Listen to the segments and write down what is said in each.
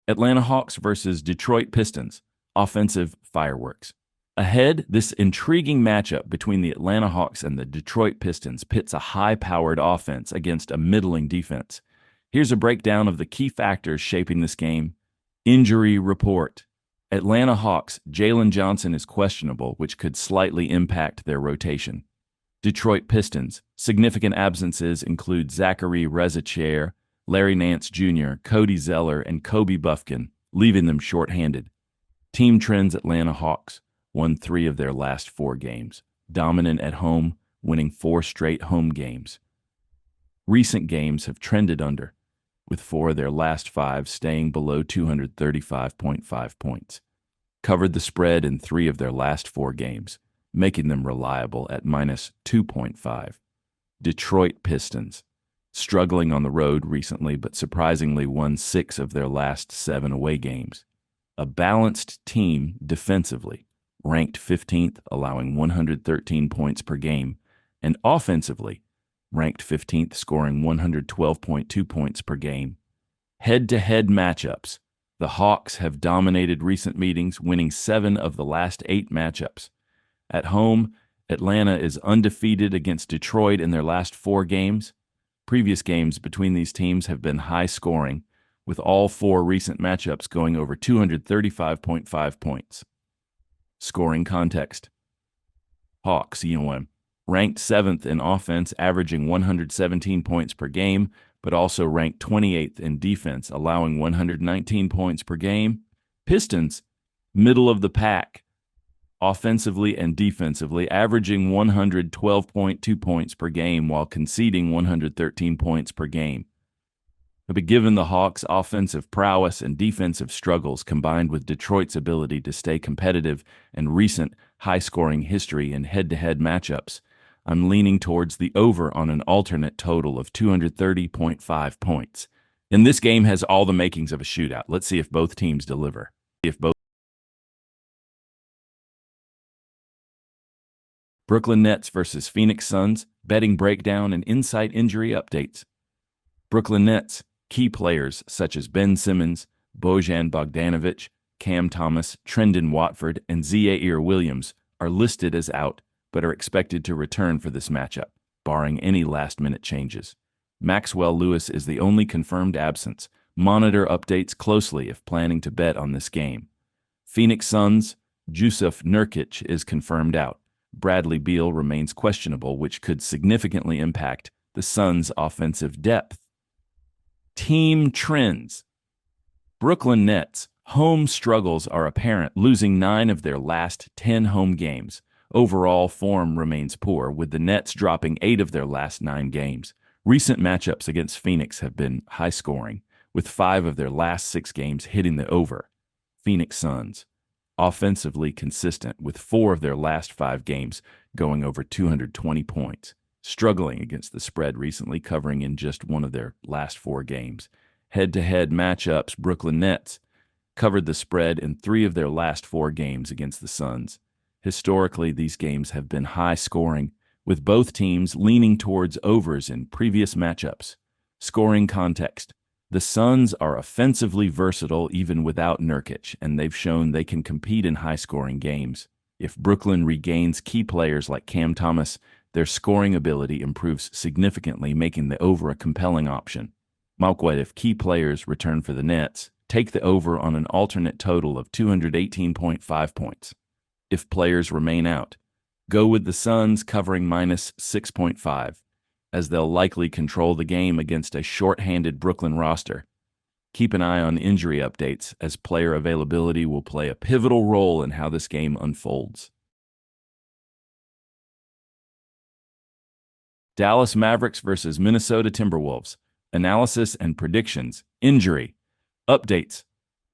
Atlanta Hawks versus Detroit Pistons. Offensive fireworks. Ahead, this intriguing matchup between the Atlanta Hawks and the Detroit Pistons pits a high-powered offense against a middling defense. Here's a breakdown of the key factors shaping this game. Injury report. Atlanta Hawks, Jalen Johnson is questionable, which could slightly impact their rotation. Detroit Pistons, significant absences include Zachary Rezachair, Larry Nance Jr., Cody Zeller, and Kobe Buffkin, leaving them shorthanded. Team trends. Atlanta Hawks won 3 of their last 4 games, dominant at home, winning 4 straight home games. Recent games have trended under, with 4 of their last 5 staying below 235.5 points. Covered the spread in 3 of their last 4 games, making them reliable at minus 2.5. Detroit Pistons, struggling on the road recently but surprisingly won 6 of their last 7 away games. A balanced team defensively, ranked 15th, allowing 113 points per game, and offensively, ranked 15th, scoring 112.2 points per game. Head-to-head matchups. The Hawks have dominated recent meetings, winning 7 of the last 8 matchups. At home, Atlanta is undefeated against Detroit in their last 4 games. Previous games between these teams have been high-scoring, with all 4 recent matchups going over 235.5 points. Scoring context. Hawks, ranked 7th in offense, averaging 117 points per game, but also ranked 28th in defense, allowing 119 points per game. Pistons, middle of the pack, offensively and defensively, averaging 112.2 points per game while conceding 113 points per game. But given the Hawks' offensive prowess and defensive struggles combined with Detroit's ability to stay competitive and recent high-scoring history in head-to-head matchups, I'm leaning towards the over on an alternate total of 230.5 points. And this game has all the makings of a shootout. Let's see if both teams deliver. Brooklyn Nets versus Phoenix Suns, betting breakdown and inside injury updates. Brooklyn Nets, key players such as Ben Simmons, Bojan Bogdanovic, Cam Thomas, Trendon Watford, and Zaire Williams are listed as out, but are expected to return for this matchup, barring any last-minute changes. Maxwell Lewis is the only confirmed absence. Monitor updates closely if planning to bet on this game. Phoenix Suns, Jusuf Nurkic is confirmed out. Bradley Beal remains questionable, which could significantly impact the Suns' offensive depth. Team trends. Brooklyn Nets, home struggles are apparent, losing 9 of their last 10 home games. Overall form remains poor, with the Nets dropping 8 of their last 9 games. Recent matchups against Phoenix have been high-scoring, with 5 of their last 6 games hitting the over. Phoenix Suns, offensively consistent, with 4 of their last 5 games going over 220 points, struggling against the spread recently, covering in just 1 of their last 4 games. Head-to-head matchups. Brooklyn Nets covered the spread in 3 of their last 4 games against the Suns. Historically, these games have been high-scoring, with both teams leaning towards overs in previous matchups. Scoring context. The Suns are offensively versatile even without Nurkic, and they've shown they can compete in high-scoring games. If Brooklyn regains key players like Cam Thomas, their scoring ability improves significantly, making the over a compelling option. If key players return for the Nets, take the over on an alternate total of 218.5 points. If players remain out, go with the Suns covering minus 6.5. as they'll likely control the game against a short-handed Brooklyn roster. Keep an eye on injury updates, as player availability will play a pivotal role in how this game unfolds. Dallas Mavericks versus Minnesota Timberwolves. Analysis and predictions. Injury updates.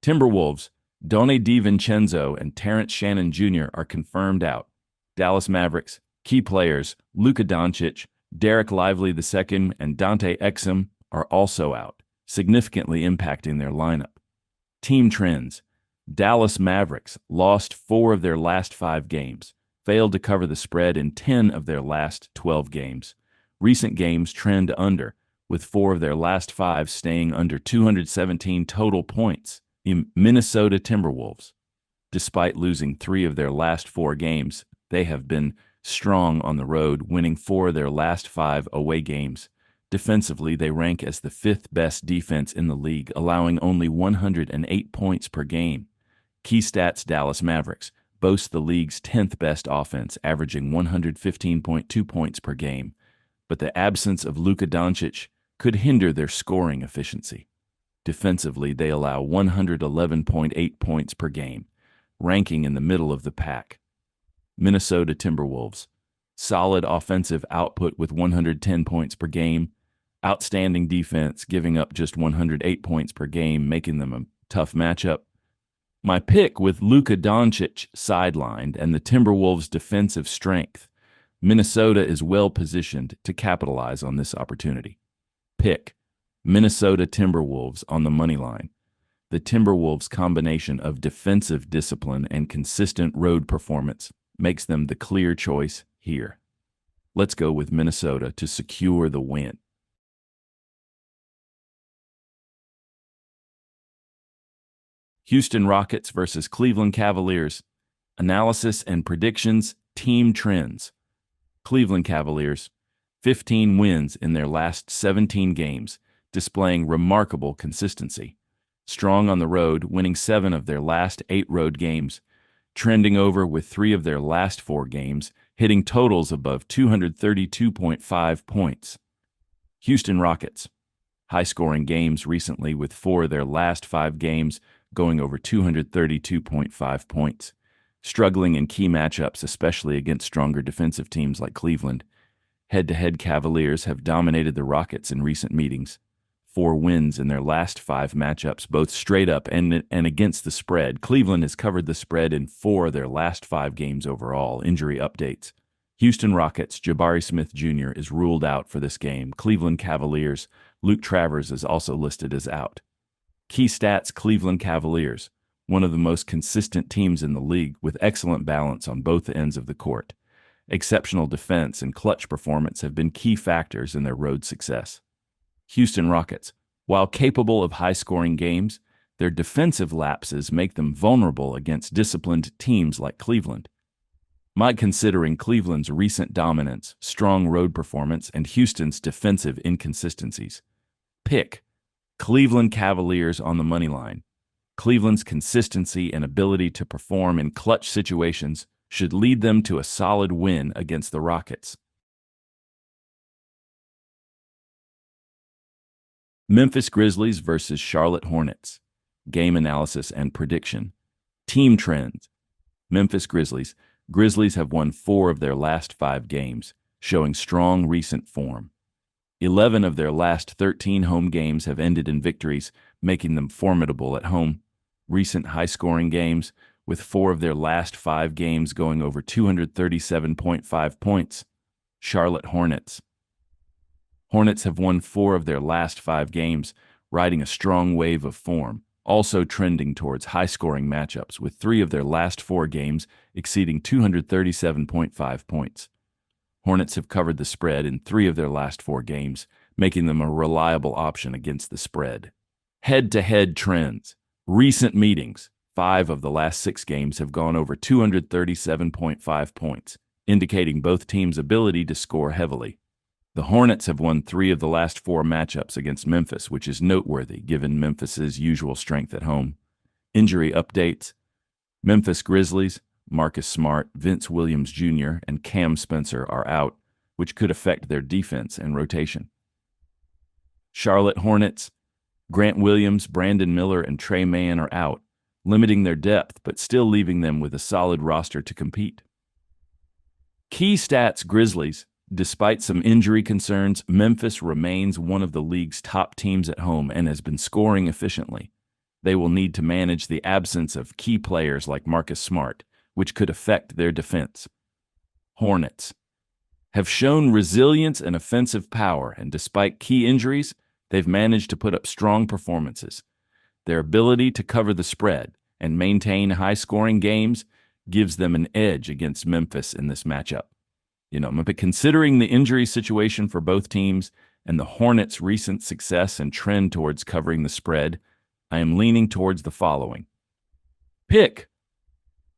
Timberwolves, Donnie DiVincenzo and Terrence Shannon Jr. are confirmed out. Dallas Mavericks, key players Luka Doncic, Derek Lively II, and Dante Exum are also out, significantly impacting their lineup. Team trends. Dallas Mavericks lost 4 of their last 5 games, failed to cover the spread in 10 of their last 12 games. Recent games trend under, with 4 of their last 5 staying under 217 total points. Minnesota Timberwolves. Despite losing 3 of their last 4 games, they have been strong on the road, winning 4 of their last 5 away games. Defensively, they rank as the 5th best defense in the league, allowing only 108 points per game. Key stats: Dallas Mavericks boast the league's 10th best offense, averaging 115.2 points per game, but the absence of Luka Doncic could hinder their scoring efficiency. Defensively, they allow 111.8 points per game, ranking in the middle of the pack. Minnesota Timberwolves. Solid offensive output with 110 points per game. Outstanding defense, giving up just 108 points per game, making them a tough matchup. My pick: with Luka Doncic sidelined and the Timberwolves' defensive strength, Minnesota is well positioned to capitalize on this opportunity. Pick: Minnesota Timberwolves on the money line. The Timberwolves' combination of defensive discipline and consistent road performance makes them the clear choice here. Let's go with Minnesota to secure the win. Houston Rockets versus Cleveland Cavaliers. Analysis and predictions, team trends. Cleveland Cavaliers, 15 wins in their last 17 games, displaying remarkable consistency. Strong on the road, winning 7 of their last 8 road games, trending over with 3 of their last 4 games, hitting totals above 232.5 points. Houston Rockets, high-scoring games recently with 4 of their last 5 games going over 232.5 points. Struggling in key matchups, especially against stronger defensive teams like Cleveland. Head-to-head, Cavaliers have dominated the Rockets in recent meetings. 4 wins in their last 5 matchups, both straight up and against the spread. Cleveland has covered the spread in 4 of their last 5 games overall. Injury updates. Houston Rockets, Jabari Smith Jr. is ruled out for this game. Cleveland Cavaliers, Luke Travers is also listed as out. Key stats: Cleveland Cavaliers, one of the most consistent teams in the league with excellent balance on both ends of the court. Exceptional defense and clutch performance have been key factors in their road success. Houston Rockets, while capable of high-scoring games, their defensive lapses make them vulnerable against disciplined teams like Cleveland. Considering Cleveland's recent dominance, strong road performance, and Houston's defensive inconsistencies. Pick: Cleveland Cavaliers on the money line. Cleveland's consistency and ability to perform in clutch situations should lead them to a solid win against the Rockets. Memphis Grizzlies versus Charlotte Hornets. Game analysis and prediction. Team trends. Memphis Grizzlies. Grizzlies have won 4 of their last 5 games, showing strong recent form. 11 of their last 13 home games have ended in victories, making them formidable at home. Recent high-scoring games, with 4 of their last 5 games going over 237.5 points. Charlotte Hornets. Hornets have won 4 of their last 5 games, riding a strong wave of form, also trending towards high-scoring matchups, with 3 of their last 4 games exceeding 237.5 points. Hornets have covered the spread in 3 of their last 4 games, making them a reliable option against the spread. Head-to-head trends. Recent meetings. 5 of the last 6 games have gone over 237.5 points, indicating both teams' ability to score heavily. The Hornets have won 3 of the last 4 matchups against Memphis, which is noteworthy given Memphis's usual strength at home. Injury updates. Memphis Grizzlies, Marcus Smart, Vince Williams Jr., and Cam Spencer are out, which could affect their defense and rotation. Charlotte Hornets, Grant Williams, Brandon Miller, and Trey Mann are out, limiting their depth but still leaving them with a solid roster to compete. Key stats: Grizzlies. Despite some injury concerns, Memphis remains one of the league's top teams at home and has been scoring efficiently. They will need to manage the absence of key players like Marcus Smart, which could affect their defense. Hornets have shown resilience and offensive power, and despite key injuries, they've managed to put up strong performances. Their ability to cover the spread and maintain high-scoring games gives them an edge against Memphis in this matchup. But considering the injury situation for both teams and the Hornets' recent success and trend towards covering the spread, I am leaning towards the following. Pick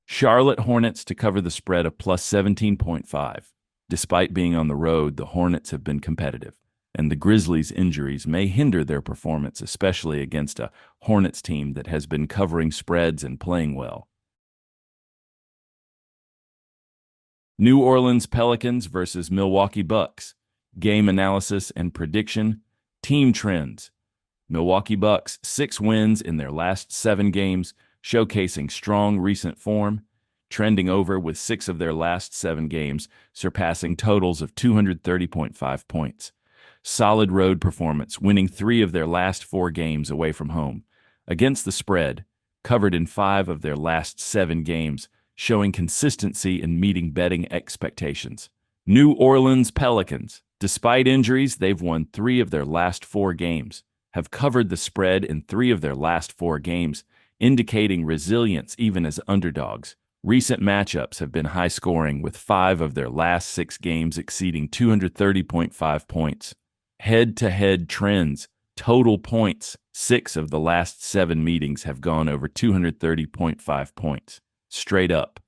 Charlotte Hornets to cover the spread of plus 17.5. Despite being on the road, the Hornets have been competitive, and the Grizzlies' injuries may hinder their performance, especially against a Hornets team that has been covering spreads and playing well. New Orleans Pelicans versus Milwaukee Bucks. Game analysis and prediction. Team trends. Milwaukee Bucks 6 wins in their last 7 games, showcasing strong recent form, trending over with 6 of their last 7 games, surpassing totals of 230.5 points. Solid road performance, winning 3 of their last 4 games away from home. Against the spread, covered in 5 of their last 7 games, showing consistency in meeting betting expectations. New Orleans Pelicans. Despite injuries, they've won 3 of their last 4 games, have covered the spread in 3 of their last 4 games, indicating resilience even as underdogs. Recent matchups have been high-scoring, with 5 of their last 6 games exceeding 230.5 points. Head-to-head trends. Total points. 6 of the last 7 meetings have gone over 230.5 points. Straight up.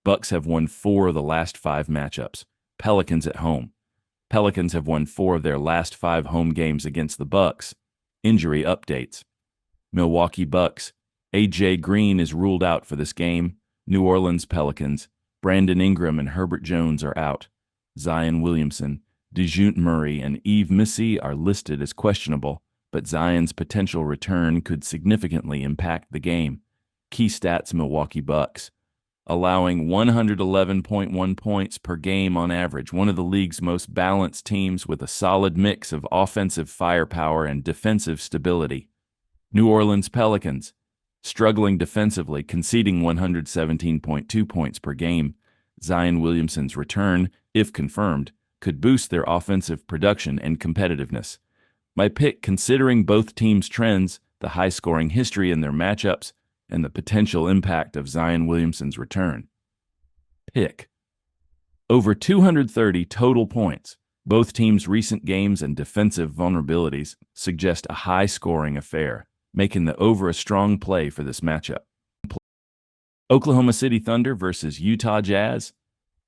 Bucks have won 4 of the last 5 matchups. Pelicans at home. Pelicans have won 4 of their last 5 home games against the Bucks. Injury updates. Milwaukee Bucks. A.J. Green is ruled out for this game. New Orleans Pelicans. Brandon Ingram and Herbert Jones are out. Zion Williamson, DeJounte Murray, and Yves Missi are listed as questionable, but Zion's potential return could significantly impact the game. Key stats: Milwaukee Bucks, allowing 111.1 points per game on average, one of the league's most balanced teams with a solid mix of offensive firepower and defensive stability. New Orleans Pelicans, struggling defensively, conceding 117.2 points per game. Zion Williamson's return, if confirmed, could boost their offensive production and competitiveness. My pick, considering both teams' trends, the high-scoring history in their matchups, and the potential impact of Zion Williamson's return. Pick over 230 total points. Both teams' recent games and defensive vulnerabilities suggest a high-scoring affair, making the over a strong play for this matchup. Oklahoma City Thunder versus Utah Jazz.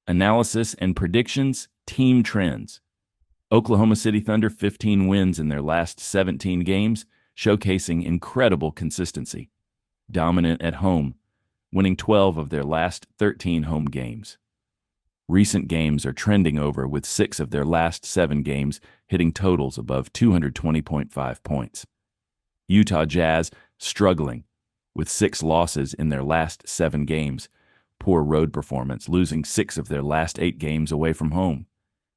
Analysis and predictions. Team trends. Oklahoma City Thunder 15 wins in their last 17 games, showcasing incredible consistency. Dominant at home, winning 12 of their last 13 home games. Recent games are trending over, with 6 of their last 7 games hitting totals above 220.5 points. Utah Jazz struggling, with 6 losses in their last 7 games. Poor road performance, losing 6 of their last 8 games away from home.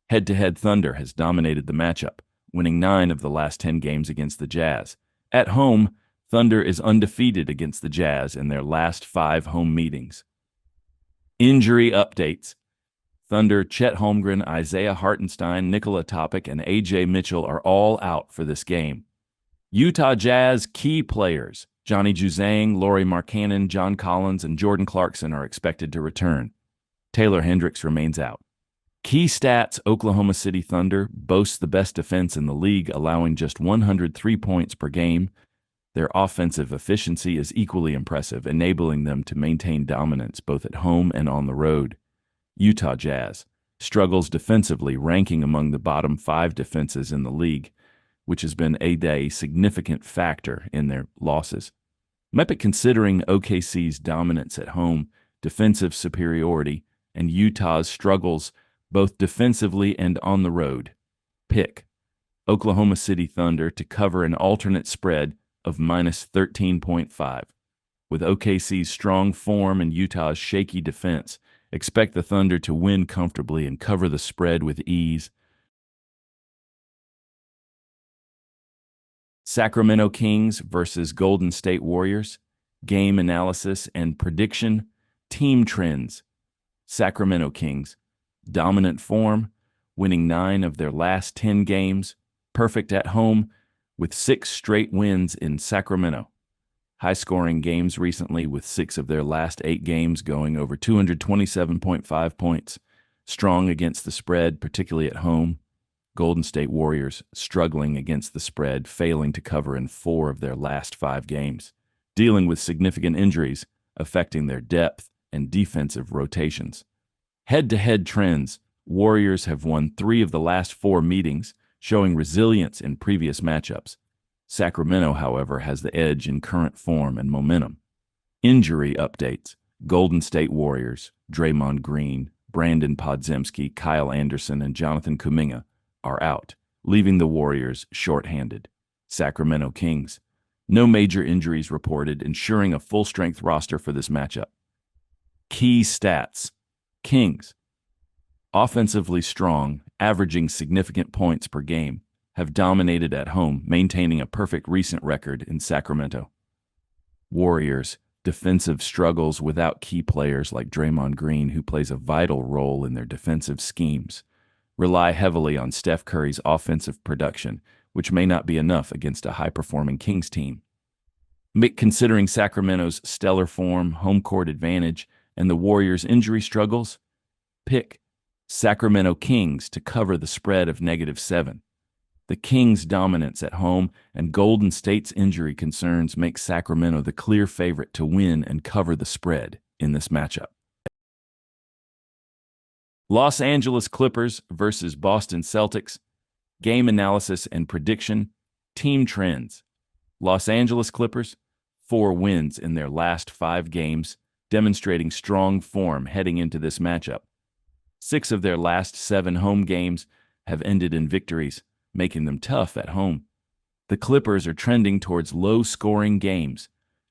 Head-to-head, Thunder has dominated the matchup, winning 9 of the last 10 games against the Jazz. At home, Thunder is undefeated against the Jazz in their last 5 home meetings. Injury updates. Thunder, Chet Holmgren, Isaiah Hartenstein, Nikola Topic, and A.J. Mitchell are all out for this game. Utah Jazz key players, Johnny Juzang, Lauri Markkanen, John Collins, and Jordan Clarkson are expected to return. Taylor Hendricks remains out. Key stats: Oklahoma City Thunder boasts the best defense in the league, allowing just 103 points per game. Their offensive efficiency is equally impressive, enabling them to maintain dominance both at home and on the road. Utah Jazz struggles defensively, ranking among the bottom 5 defenses in the league, which has been a significant factor in their losses. Might considering OKC's dominance at home, defensive superiority, and Utah's struggles both defensively and on the road. Pick Oklahoma City Thunder to cover an alternate spread of minus 13.5. With OKC's strong form and Utah's shaky defense, expect the Thunder to win comfortably and cover the spread with ease. Sacramento Kings versus Golden State Warriors. Game analysis and prediction. Team trends. Sacramento Kings, dominant form, winning 9 of their last 10 games, perfect at home, with 6 straight wins in Sacramento. High-scoring games recently, with 6 of their last 8 games going over 227.5 points. Strong against the spread, particularly at home. Golden State Warriors struggling against the spread, failing to cover in 4 of their last 5 games, dealing with significant injuries affecting their depth and defensive rotations. Head-to-head trends, Warriors have won 3 of the last 4 meetings, showing resilience in previous matchups. Sacramento, however, has the edge in current form and momentum. Injury updates. Golden State Warriors, Draymond Green, Brandon Podziemski, Kyle Anderson, and Jonathan Kuminga are out, leaving the Warriors short-handed. Sacramento Kings. No major injuries reported, ensuring a full-strength roster for this matchup. Key stats. Kings. Offensively strong, averaging significant points per game, have dominated at home, maintaining a perfect recent record in Sacramento. Warriors. Defensive struggles without key players like Draymond Green, who plays a vital role in their defensive schemes. Rely heavily on Steph Curry's offensive production, which may not be enough against a high-performing Kings team. Considering Sacramento's stellar form, home court advantage, and the Warriors' injury struggles, pick Sacramento Kings to cover the spread of -7. The Kings' dominance at home and Golden State's injury concerns make Sacramento the clear favorite to win and cover the spread in this matchup. Los Angeles Clippers versus Boston Celtics. Game analysis and prediction. Team trends. Los Angeles Clippers, 4 wins in their last 5 games, demonstrating strong form heading into this matchup. 6 of their last 7 home games have ended in victories, making them tough at home. The Clippers are trending towards low-scoring games,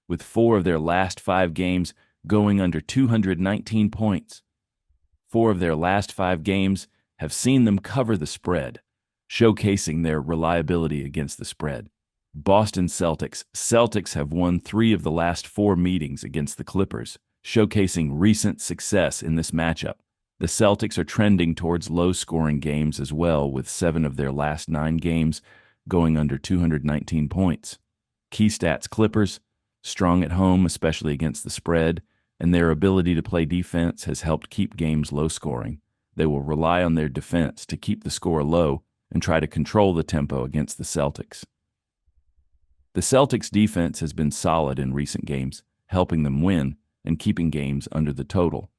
with 4 of their last 5 games going under 219 points. 4 of their last 5 games have seen them cover the spread, showcasing their reliability against the spread. Boston Celtics. Celtics have won 3 of the last 4 meetings against the Clippers, showcasing recent success in this matchup. The Celtics are trending towards low-scoring games as well, with 7 of their last 9 games going under 219 points. Key stats. Clippers, strong at home, especially against the spread, and their ability to play defense has helped keep games low-scoring. They will rely on their defense to keep the score low and try to control the tempo against the Celtics. The Celtics' defense has been solid in recent games, helping them win and keeping games under the total.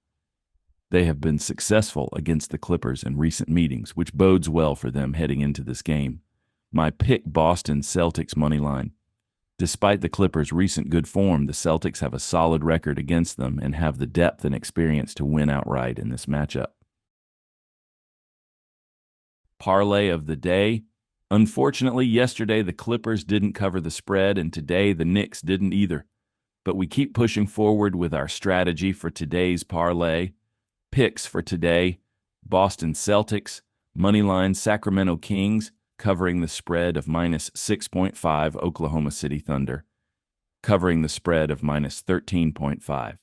They have been successful against the Clippers in recent meetings, which bodes well for them heading into this game. My pick, Boston Celtics moneyline. Despite the Clippers' recent good form, the Celtics have a solid record against them and have the depth and experience to win outright in this matchup. Parlay of the day. Unfortunately, yesterday the Clippers didn't cover the spread, and today the Knicks didn't either. But we keep pushing forward with our strategy for today's parlay. Picks for today: Boston Celtics, moneyline Sacramento Kings, covering the spread of -6.5 Oklahoma City Thunder, covering the spread of -13.5.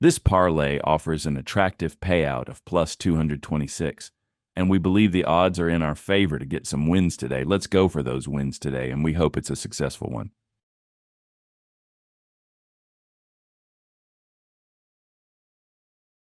This parlay offers an attractive payout of plus 226, and we believe the odds are in our favor to get some wins today. Let's go for those wins today, and we hope it's a successful one.